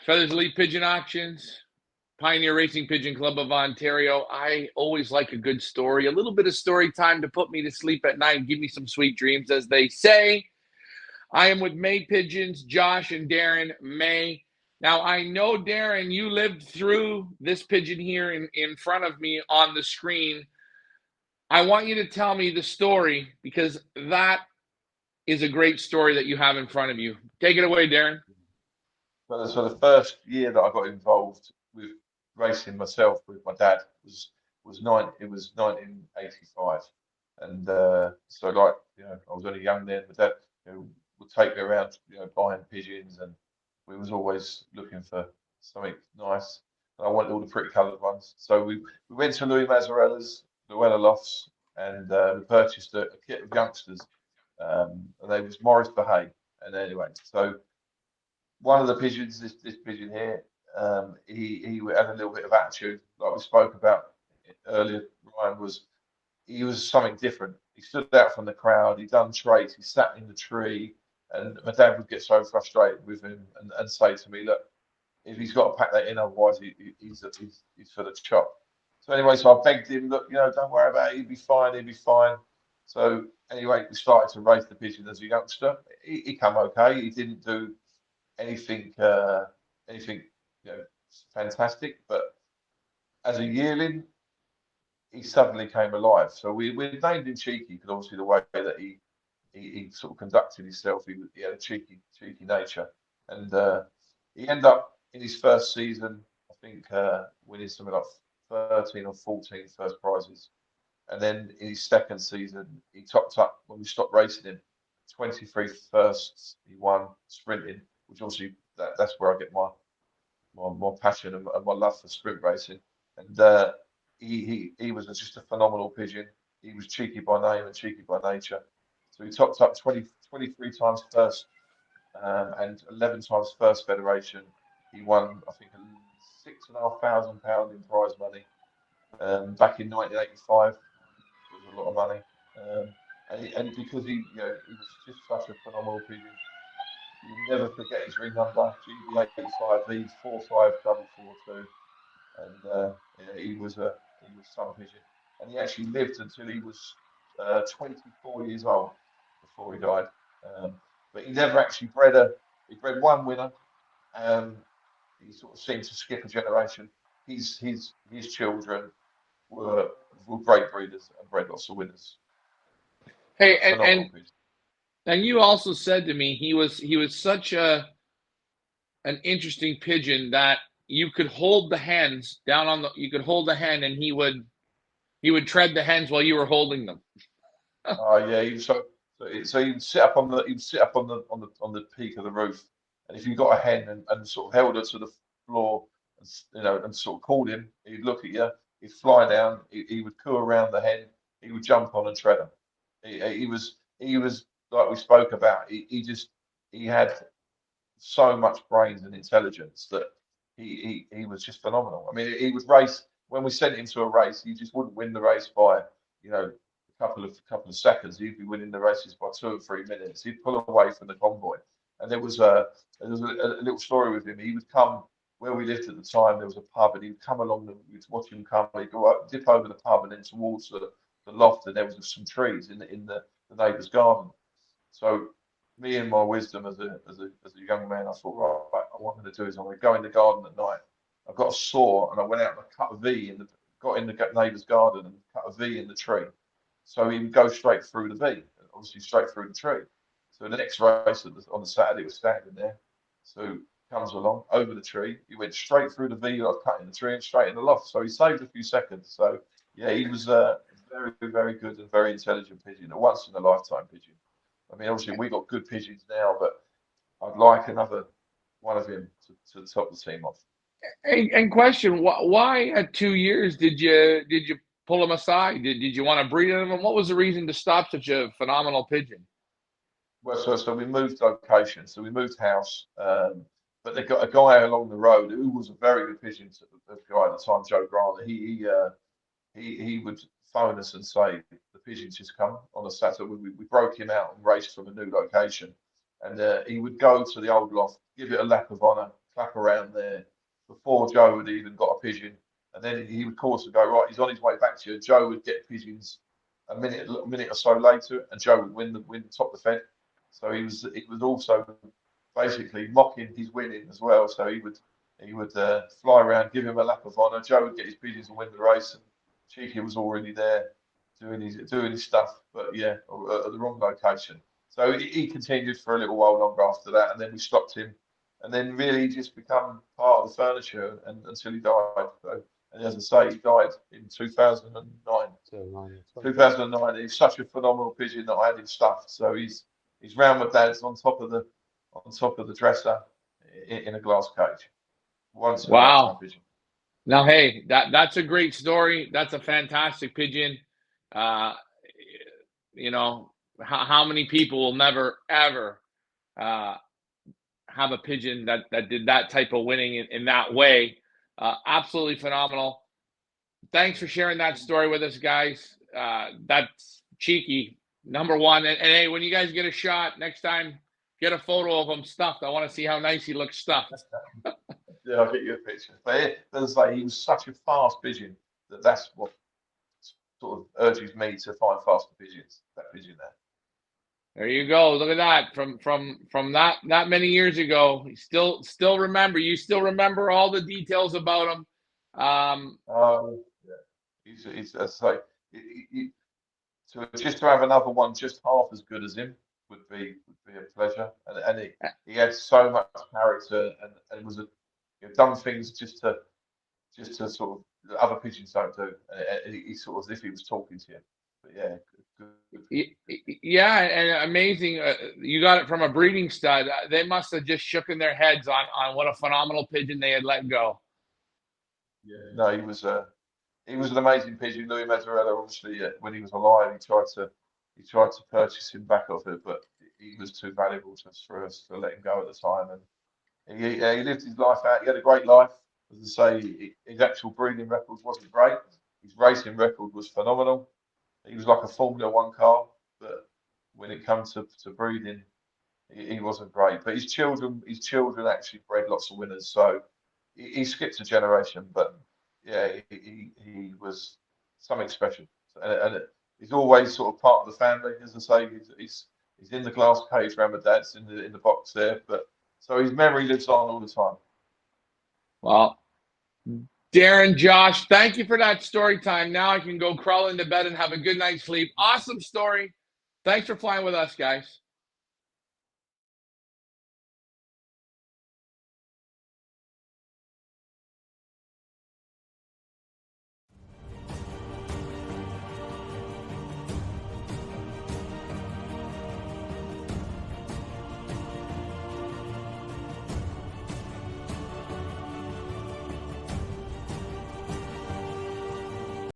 Feathers Elite Pigeon Auctions, Pioneer Racing Pigeon Club of Ontario. I always like a good story, a little bit of story time to put me to sleep at night and give me some sweet dreams, as they say. I am with May Pigeons, Josh and Darren. May. Now, I know, Darren, you lived through this pigeon here in front of me on the screen. I want you to tell me the story because that is a great story that you have in front of you. Take it away, Darren. So the first year that I got involved with racing myself with my dad it was 1985, and so like I was only young then. My dad would take me around buying pigeons, and we was always looking for something nice. And I wanted all the pretty coloured ones, so we went to Louis Mazzarella's Luella Lofts, and we purchased a kit of youngsters, and they was Morris Behay. And anyway, so one of the pigeons, this pigeon here, he had a little bit of attitude, like we spoke about earlier. Ryan he was something different. He stood out from the crowd. He done traits. He sat in the tree, and my dad would get so frustrated with him and say to me, "Look, if he's got to pack that in, otherwise he's for the chop." So anyway, so I begged him, "Look, don't worry about it. He'll be fine. He'll be fine." So anyway, we started to race the pigeon as a youngster. He come okay. He didn't do anything anything fantastic, but as a yearling he suddenly came alive. So we named him Cheeky because obviously the way that he sort of conducted himself, he had a cheeky nature, and he ended up in his first season, I think, winning something like 13 or 14 first prizes. And then in his second season, he topped up when we stopped racing him. 23 firsts he won sprinting, which obviously that's where I get my passion and my love for sprint racing. And he was just a phenomenal pigeon. He was cheeky by name and cheeky by nature. So he topped up 23 times first, and 11 times first federation. He won, I think, £6,500 in prize money back in 1985. Was a lot of money. And because he was just such a phenomenal pigeon, you never forget his ring number, GB85V 454442, and he was some pigeon, and he actually lived until he was 24 years old before he died. But he never actually he bred one winner. Um, he sort of seemed to skip a generation. His children were were great breeders and bred lots of winners. Hey, and Phenomenal and pigeon. and you also said to me he was such an interesting pigeon that you could hold the hens down on the you could hold the hen and he would tread the hens while you were holding them. Oh yeah, so you'd sit up on on the peak of the roof, and if you got a hen and sort of held her to the floor, and, and sort of called him, he'd look at you, he'd fly down, he would coo around the hen, he would jump on and tread her. He was like we spoke about. He had so much brains and intelligence that he was just phenomenal. I mean, he would race when we sent him to a race. He just wouldn't win the race by a couple of seconds. He'd be winning the races by 2 or 3 minutes. He'd pull away from the convoy, and there was a little story with him. He would come where we lived at the time. There was a pub, and he'd come along. We'd watch him come. He'd go up, dip over the pub, and then towards the loft, and there was some trees in the neighbour's garden. So me and my wisdom as a young man, I thought, right, what I'm going to do is I'm going to go in the garden at night. I got a saw and I went out and I cut a V got in the neighbour's garden and cut a V in the tree. So he would go straight through the V, obviously straight through the tree. So the next race on the Saturday was standing there. So comes along over the tree. He went straight through the V that I cut in the tree and straight in the loft. So he saved a few seconds. So yeah, he was a very, very good and very intelligent pigeon, a once in a lifetime pigeon. I mean, obviously we got good pigeons now, but I'd like another one of him to top the team off. And question, why at 2 years did you pull him aside? Did you want to breed him? And what was the reason to stop such a phenomenal pigeon? Well, so we moved location, so we moved house. But they got a guy along the road who was a very good pigeon guy at the time, Joe Grant. He would phone us and say the pigeons just come on a Saturday. We broke him out and raced from a new location, and he would go to the old loft, give it a lap of honour, clap around there before Joe had even got a pigeon. And then he would, of course, would go, right, he's on his way back to you. Joe would get pigeons a minute or so later, and Joe would win the top of the fed. So it was also basically mocking his winning as well. So he would fly around, give him a lap of honour. Joe would get his pigeons and win the race, and Cheeky was already there doing his stuff, but yeah, at the wrong location. So he continued for a little while longer after that, and then we stopped him, and then really just become part of the furniture and until he died. So, and as I say, he died in 2009. So, 2009. He's such a phenomenal pigeon that I had him stuffed. So he's round my dad's on top of the dresser in a glass cage. Once in a lifetime Wow. pigeon. Now, hey, that's a great story. That's a fantastic pigeon. Uh, you know, how many people will never ever uh, have a pigeon that did that type of winning in that way? Absolutely phenomenal. Thanks for sharing that story with us, guys. That's Cheeky, number one. And hey, when you guys get a shot next time, get a photo of him stuffed. I want to see how nice he looks stuffed. Yeah, I'll get you a picture. But as I say, he was such a fast pigeon that's what sort of urges me to find faster pigeons. That pigeon there. There you go. Look at that. From that many years ago. You still remember. You still remember all the details about him. Yeah. He's as I say, to just to have another one just half as good as him would be a pleasure. And he had so much character and was done things just to sort of other pigeons don't do. And he sort of as if he was talking to you. But yeah, good. Yeah, and amazing. You got it from a breeding stud. They must have just shooken their heads on what a phenomenal pigeon they had let go. Yeah, no, he was an amazing pigeon. Louis Mazzarella, obviously, when he was alive, he tried to purchase him back off it, but he was too valuable for us to let him go at the time. And he lived his life out. He had a great life. As I say, his actual breeding record wasn't great. His racing record was phenomenal. He was like a Formula One car, but when it comes to breeding, he wasn't great. But his children actually bred lots of winners. So he skipped a generation, but yeah, he was something special, and he's always sort of part of the family. As I say, he's in the glass cage around my dad's in the box there, but so his memory lives on all the time. Well, Darren, Josh, thank you for that story time. Now I can go crawl into bed and have a good night's sleep. Awesome story. Thanks for flying with us, guys.